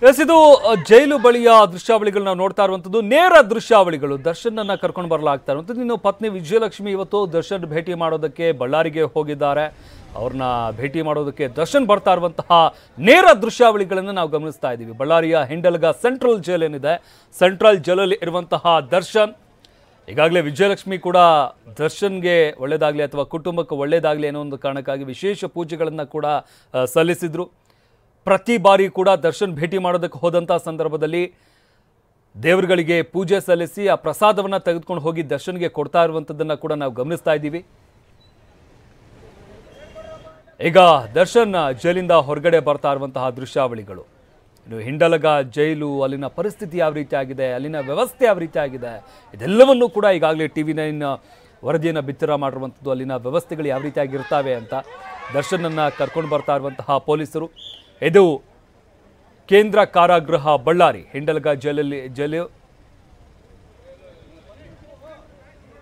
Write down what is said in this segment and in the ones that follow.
S ಇದು ಜೈಲು ಬಳಿಯ ದೃಶ್ಯಾವಳಿಗಳನ್ನ ನೋಡ್ತಾ ಇರುವಂತದ್ದು ನೇರ ದೃಶ್ಯಾವಳಿಗಳು ದರ್ಶನ್ ಅನ್ನ ಕರ್ಕೊಂಡು ಬರಲಾಗ್ತಾ ಇರುವಂತದ್ದು ಇನ್ನು ಪತ್ನಿ ವಿಜಯಲಕ್ಷ್ಮಿ ಇವತ್ತು ದರ್ಶನ್ ಭೇಟಿ ಮಾಡೋದಕ್ಕೆ ಬಳ್ಳಾರಿಗೆ ಹೋಗಿದ್ದಾರೆ ಅವ್ರನ್ನ ಭೇಟಿ ಮಾಡೋದಕ್ಕೆ ದರ್ಶನ್ ಬರ್ತಾ ಇರುವಂತಹ ನೇರ ದೃಶ್ಯಾವಳಿಗಳನ್ನು ನಾವು ಗಮನಿಸ್ತಾ ಇದ್ದೀವಿ ಬಳ್ಳಾರಿಯ ಹಿಂಡಲ್ಗ ಸೆಂಟ್ರಲ್ ಜೈಲ್ ಏನಿದೆ ಸೆಂಟ್ರಲ್ ಜೈಲಲ್ಲಿ ಇರುವಂತಹ ದರ್ಶನ್ ಈಗಾಗಲೇ ವಿಜಯಲಕ್ಷ್ಮಿ ಕೂಡ ದರ್ಶನ್ಗೆ ಒಳ್ಳೆಯದಾಗಲಿ ಅಥವಾ ಕುಟುಂಬಕ್ಕೆ ಒಳ್ಳೆಯದಾಗಲಿ ಅನ್ನೋ ಒಂದು ಕಾರಣಕ್ಕಾಗಿ ವಿಶೇಷ ಪೂಜೆಗಳನ್ನು ಕೂಡ ಸಲ್ಲಿಸಿದ್ರು ಪ್ರತಿ ಬಾರಿ ಕೂಡ ದರ್ಶನ್ ಭೇಟಿ ಮಾಡೋದಕ್ಕೆ ಹೋದಂಥ ಸಂದರ್ಭದಲ್ಲಿ ದೇವರುಗಳಿಗೆ ಪೂಜೆ ಸಲ್ಲಿಸಿ ಆ ಪ್ರಸಾದವನ್ನು ತೆಗೆದುಕೊಂಡು ಹೋಗಿ ದರ್ಶನ್ಗೆ ಕೊಡ್ತಾ ಇರುವಂಥದ್ದನ್ನು ಕೂಡ ನಾವು ಗಮನಿಸ್ತಾ ಇದ್ದೀವಿ ಈಗ ದರ್ಶನ್ ಜೈಲಿಂದ ಹೊರಗಡೆ ಬರ್ತಾ ಇರುವಂತಹ ದೃಶ್ಯಾವಳಿಗಳು ಇನ್ನು ಹಿಂಡಲಗ ಜೈಲು ಅಲ್ಲಿನ ಪರಿಸ್ಥಿತಿ ಯಾವ ರೀತಿ ಆಗಿದೆ ಅಲ್ಲಿನ ವ್ಯವಸ್ಥೆ ಯಾವ ರೀತಿ ಆಗಿದೆ ಇದೆಲ್ಲವನ್ನೂ ಕೂಡ ಈಗಾಗಲೇ TV9 ವರದಿಯನ್ನು ಬಿತ್ತರ ಮಾಡಿರುವಂಥದ್ದು ಅಲ್ಲಿನ ವ್ಯವಸ್ಥೆಗಳು ಯಾವ ರೀತಿಯಾಗಿರ್ತವೆ ಅಂತ ದರ್ಶನನ್ನು ಕರ್ಕೊಂಡು ಬರ್ತಾ ಇರುವಂತಹ ಪೊಲೀಸರು ಇದು ಕೇಂದ್ರ ಕಾರಾಗೃಹ ಬಳ್ಳಾರಿ ಹಿಂಡಲಗ ಜೈಲು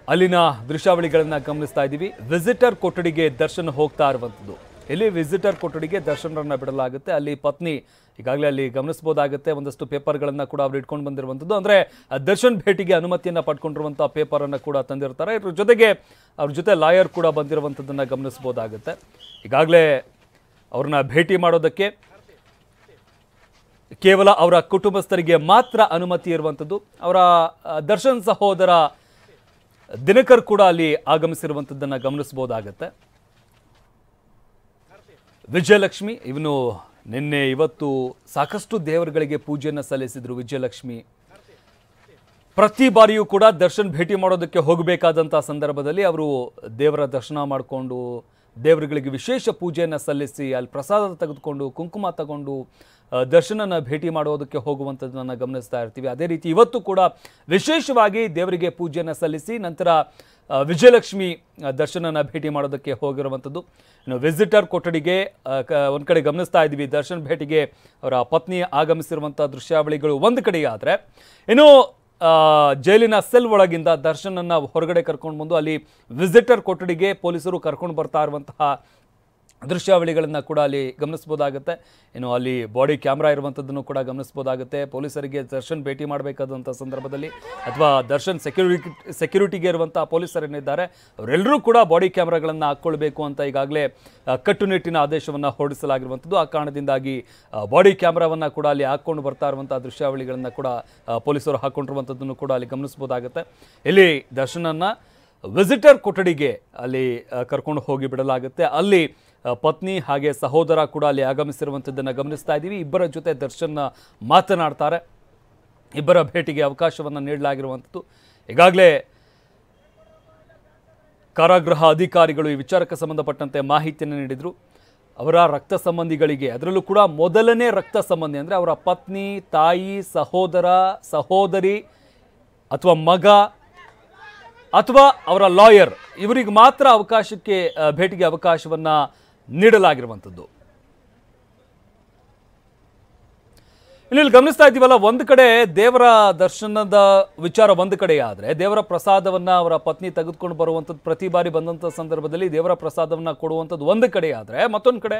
ಅಲ್ಲಿನ ದೃಶ್ಯಾವಳಿಗಳನ್ನು ಗಮನಿಸ್ತಾ ಇದ್ದೀವಿ ವಿಸಿಟರ್ ಕೊಠಡಿಗೆ ದರ್ಶನ್ ಹೋಗ್ತಾ ಇರುವಂಥದ್ದು ಇಲ್ಲಿ ವಿಸಿಟರ್ ಕೊಠಡಿಗೆ ದರ್ಶನರನ್ನ ಬಿಡಲಾಗುತ್ತೆ ಅಲ್ಲಿ ಪತ್ನಿ ಈಗಾಗಲೇ ಅಲ್ಲಿ ಗಮನಿಸಬಹುದಾಗುತ್ತೆ ಒಂದಷ್ಟು ಪೇಪರ್ಗಳನ್ನು ಕೂಡ ಅವರು ಇಟ್ಕೊಂಡು ಬಂದಿರುವಂಥದ್ದು ಅಂದರೆ ದರ್ಶನ್ ಭೇಟಿಗೆ ಅನುಮತಿಯನ್ನು ಪಡ್ಕೊಂಡಿರುವಂಥ ಪೇಪರನ್ನು ಕೂಡ ತಂದಿರ್ತಾರೆ ಇದ್ರ ಜೊತೆಗೆ ಅವ್ರ ಜೊತೆ ಲಾಯರ್ ಕೂಡ ಬಂದಿರುವಂಥದ್ದನ್ನು ಗಮನಿಸಬಹುದಾಗುತ್ತೆ ಈಗಾಗಲೇ ಅವ್ರನ್ನ ಭೇಟಿ ಮಾಡೋದಕ್ಕೆ ಕೇವಲ ಅವರ ಕುಟುಂಬಸ್ಥರಿಗೆ ಮಾತ್ರ ಅನುಮತಿ ಇರುವಂಥದ್ದು ಅವರ ದರ್ಶನ್ ಸಹೋದರ ದಿನಕರ್ ಕೂಡ ಅಲ್ಲಿ ಆಗಮಿಸಿರುವಂಥದ್ದನ್ನು ಗಮನಿಸಬಹುದಾಗುತ್ತೆ ವಿಜಯಲಕ್ಷ್ಮಿ ಇವನು ನಿನ್ನೆ ಇವತ್ತು ಸಾಕಷ್ಟು ದೇವರುಗಳಿಗೆ ಪೂಜೆಯನ್ನು ಸಲ್ಲಿಸಿದ್ರು ವಿಜಯಲಕ್ಷ್ಮಿ ಪ್ರತಿ ಬಾರಿಯೂ ಕೂಡ ದರ್ಶನ್ ಭೇಟಿ ಮಾಡೋದಕ್ಕೆ ಹೋಗಬೇಕಾದಂಥ ಸಂದರ್ಭದಲ್ಲಿ ಅವರು ದೇವರ ದರ್ಶನ ಮಾಡಿಕೊಂಡು ದೇವರುಗಳಿಗೆ ವಿಶೇಷ ಪೂಜೆಯನ್ನು ಸಲ್ಲಿಸಿ ಅಲ್ಲಿ ಪ್ರಸಾದ ತೆಗೆದುಕೊಂಡು ಕುಂಕುಮ ತಗೊಂಡು ದರ್ಶನನ ಭೇಟಿ ಮಾಡೋದಕ್ಕೆ ಹೋಗುವಂಥದ್ದನ್ನು ಗಮನಿಸ್ತಾ ಇರ್ತೀವಿ ಅದೇ ರೀತಿ ಇವತ್ತು ಕೂಡ ವಿಶೇಷವಾಗಿ ದೇವರಿಗೆ ಪೂಜೆಯನ್ನು ಸಲ್ಲಿಸಿ ನಂತರ ವಿಜಯಲಕ್ಷ್ಮಿ ದರ್ಶನನ ಭೇಟಿ ಮಾಡೋದಕ್ಕೆ ಹೋಗಿರುವಂಥದ್ದು ಇನ್ನು ವಿಸಿಟರ್ ಕೊಠಡಿಗೆ ಒಂದು ಕಡೆ ಗಮನಿಸ್ತಾ ಇದ್ದೀವಿ ದರ್ಶನ್ ಭೇಟಿಗೆ ಅವರ ಪತ್ನಿ ಆಗಮಿಸಿರುವಂಥ ದೃಶ್ಯಾವಳಿಗಳು ಒಂದು ಕಡೆಯಾದರೆ ಇನ್ನು ಜೈಲಿನ ಸೆಲ್ ಒಳಗಿಂದ ದರ್ಶನನ್ನ ಹೊರಗಡೆ ಕರ್ಕೊಂಡು ಬಂದು ಅಲ್ಲಿ ವಿಸಿಟರ್ ಕೊಠಡಿಗೆ ಪೊಲೀಸರು ಕರ್ಕೊಂಡು ಬರ್ತಾ ಇರುವಂತಹ ದೃಶ್ಯಾವಳಿಗಳನ್ನು ಕೂಡ ಅಲ್ಲಿ ಗಮನಿಸಬಹುದಾಗುತ್ತೆ ಇನ್ನು ಅಲ್ಲಿ ಬಾಡಿ ಕ್ಯಾಮ್ರಾ ಇರುವಂಥದ್ದನ್ನು ಕೂಡ ಗಮನಿಸಬಹುದಾಗುತ್ತೆ ಪೊಲೀಸರಿಗೆ ದರ್ಶನ್ ಭೇಟಿ ಮಾಡಬೇಕಾದಂಥ ಸಂದರ್ಭದಲ್ಲಿ ಅಥವಾ ದರ್ಶನ್ ಸೆಕ್ಯೂರಿಟಿಗೆ ಇರುವಂಥ ಪೊಲೀಸರೇನಿದ್ದಾರೆ ಅವರೆಲ್ಲರೂ ಕೂಡ ಬಾಡಿ ಕ್ಯಾಮ್ರಾಗಳನ್ನು ಹಾಕ್ಕೊಳ್ಬೇಕು ಅಂತ ಈಗಾಗಲೇ ಕಟ್ಟುನಿಟ್ಟಿನ ಆದೇಶವನ್ನು ಹೊರಡಿಸಲಾಗಿರುವಂಥದ್ದು ಆ ಕಾರಣದಿಂದಾಗಿ ಬಾಡಿ ಕ್ಯಾಮ್ರಾವನ್ನು ಕೂಡ ಅಲ್ಲಿ ಹಾಕ್ಕೊಂಡು ಬರ್ತಾ ಇರುವಂಥ ದೃಶ್ಯಾವಳಿಗಳನ್ನು ಕೂಡ ಪೊಲೀಸರು ಹಾಕ್ಕೊಂಡಿರುವಂಥದ್ದನ್ನು ಕೂಡ ಅಲ್ಲಿ ಗಮನಿಸಬಹುದಾಗುತ್ತೆ ಇಲ್ಲಿ ದರ್ಶನನ್ನು ವಿಸಿಟರ್ ಕೊಠಡಿಗೆ ಅಲ್ಲಿ ಕರ್ಕೊಂಡು ಹೋಗಿ ಬಿಡಲಾಗುತ್ತೆ ಅಲ್ಲಿ ಪತ್ನಿ ಹಾಗೆ ಸಹೋದರ ಕೂಡ ಅಲ್ಲಿ ಆಗಮಿಸಿರುವಂಥದ್ದನ್ನು ಗಮನಿಸ್ತಾ ಇದ್ದೀವಿ ಇಬ್ಬರ ಜೊತೆ ದರ್ಶನ್ ಮಾತನಾಡ್ತಾರೆ ಇಬ್ಬರ ಭೇಟಿಗೆ ಅವಕಾಶವನ್ನು ನೀಡಲಾಗಿರುವಂಥದ್ದು ಈಗಾಗಲೇ ಕಾರಾಗೃಹ ಅಧಿಕಾರಿಗಳು ಈ ವಿಚಾರಕ್ಕೆ ಸಂಬಂಧಪಟ್ಟಂತೆ ಮಾಹಿತಿಯನ್ನು ನೀಡಿದರು ಅವರ ರಕ್ತ ಸಂಬಂಧಿಗಳಿಗೆ ಅದರಲ್ಲೂ ಕೂಡ ಮೊದಲನೇ ರಕ್ತ ಸಂಬಂಧಿ ಅಂದರೆ ಅವರ ಪತ್ನಿ ತಾಯಿ ಸಹೋದರ ಸಹೋದರಿ ಅಥವಾ ಮಗ ಅಥವಾ ಅವರ ಲಾಯರ್ ಇವರಿಗೆ ಮಾತ್ರ ಭೇಟಿಗೆ ಅವಕಾಶವನ್ನು ನೀಡಲಾಗಿರುವಂಥದ್ದು ಇಲ್ಲಿ ಗಮನಿಸ್ತಾ ಇದ್ದೀವಲ್ಲ ಒಂದು ಕಡೆ ದೇವರ ದರ್ಶನದ ವಿಚಾರ ಒಂದು ಕಡೆ ಆದರೆ ದೇವರ ಪ್ರಸಾದವನ್ನು ಅವರ ಪತ್ನಿ ತೆಗೆದುಕೊಂಡು ಬರುವಂಥದ್ದು ಪ್ರತಿ ಬಾರಿ ಬಂದಂಥ ಸಂದರ್ಭದಲ್ಲಿ ದೇವರ ಪ್ರಸಾದವನ್ನು ಕೊಡುವಂಥದ್ದು ಒಂದು ಕಡೆ ಆದರೆ ಮತ್ತೊಂದು ಕಡೆ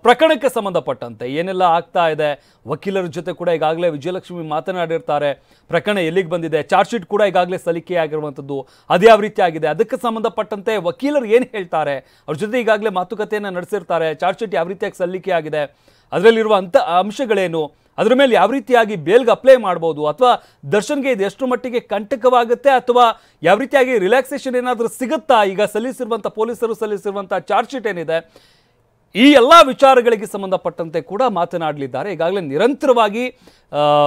ಪ್ರಕರಣಕ್ಕೆ ಸಂಬಂಧಪಟ್ಟಂತೆ ಏನೆಲ್ಲ ಆಗ್ತಾ ಇದೆ ವಕೀಲರ ಜೊತೆ ಕೂಡ ಈಗಾಗಲೇ ವಿಜಯಲಕ್ಷ್ಮಿ ಮಾತನಾಡಿರ್ತಾರೆ ಪ್ರಕರಣ ಎಲ್ಲಿಗೆ ಬಂದಿದೆ ಚಾರ್ಜ್ ಶೀಟ್ ಕೂಡ ಈಗಾಗಲೇ ಸಲ್ಲಿಕೆಯಾಗಿರುವಂಥದ್ದು ಅದು ಯಾವ ರೀತಿ ಆಗಿದೆ ಅದಕ್ಕೆ ಸಂಬಂಧಪಟ್ಟಂತೆ ವಕೀಲರು ಏನು ಹೇಳ್ತಾರೆ ಅವ್ರ ಜೊತೆ ಈಗಾಗಲೇ ಮಾತುಕತೆಯನ್ನು ನಡೆಸಿರ್ತಾರೆ ಚಾರ್ಜ್ ಶೀಟ್ ಯಾವ ರೀತಿಯಾಗಿ ಸಲ್ಲಿಕೆ ಆಗಿದೆ ಅದರಲ್ಲಿರುವಂಥ ಅಂಶಗಳೇನು ಅದರ ಮೇಲೆ ಯಾವ ರೀತಿಯಾಗಿ ಬೇಲ್ಗೆ ಅಪ್ಲೈ ಮಾಡ್ಬೋದು ಅಥವಾ ದರ್ಶನ್ಗೆ ಇದು ಎಷ್ಟು ಮಟ್ಟಿಗೆ ಕಂಟಕವಾಗುತ್ತೆ ಅಥವಾ ಯಾವ ರೀತಿಯಾಗಿ ರಿಲ್ಯಾಕ್ಸೇಷನ್ ಏನಾದರೂ ಸಿಗುತ್ತಾ ಈಗ ಪೊಲೀಸರು ಸಲ್ಲಿಸಿರುವಂಥ ಚಾರ್ಜ್ ಶೀಟ್ ಏನಿದೆ ಈ ಎಲ್ಲ ವಿಚಾರಗಳಿಗೆ ಸಂಬಂಧಪಟ್ಟಂತೆ ಕೂಡ ಮಾತನಾಡಲಿದ್ದಾರೆ ಈಗಾಗಲೇ ನಿರಂತರವಾಗಿ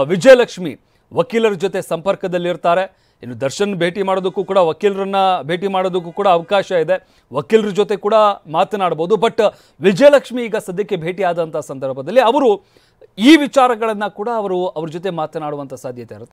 ವಿಜಯಲಕ್ಷ್ಮಿ ವಕೀಲರ ಜೊತೆ ಸಂಪರ್ಕದಲ್ಲಿರ್ತಾರೆ ಇನ್ನು ದರ್ಶನ್ ಭೇಟಿ ಮಾಡೋದಕ್ಕೂ ಕೂಡ ವಕೀಲರನ್ನ ಭೇಟಿ ಮಾಡೋದಕ್ಕೂ ಕೂಡ ಅವಕಾಶ ಇದೆ ವಕೀಲರ ಜೊತೆ ಕೂಡ ಮಾತನಾಡಬಹುದು ಬಟ್ ವಿಜಯಲಕ್ಷ್ಮಿ ಈಗ ಸದ್ಯಕ್ಕೆ ಭೇಟಿ ಆದಂಥ ಸಂದರ್ಭದಲ್ಲಿ ಅವರು ಈ ವಿಚಾರಗಳನ್ನು ಕೂಡ ಅವ್ರ ಜೊತೆ ಮಾತನಾಡುವಂಥ ಸಾಧ್ಯತೆ ಇರುತ್ತೆ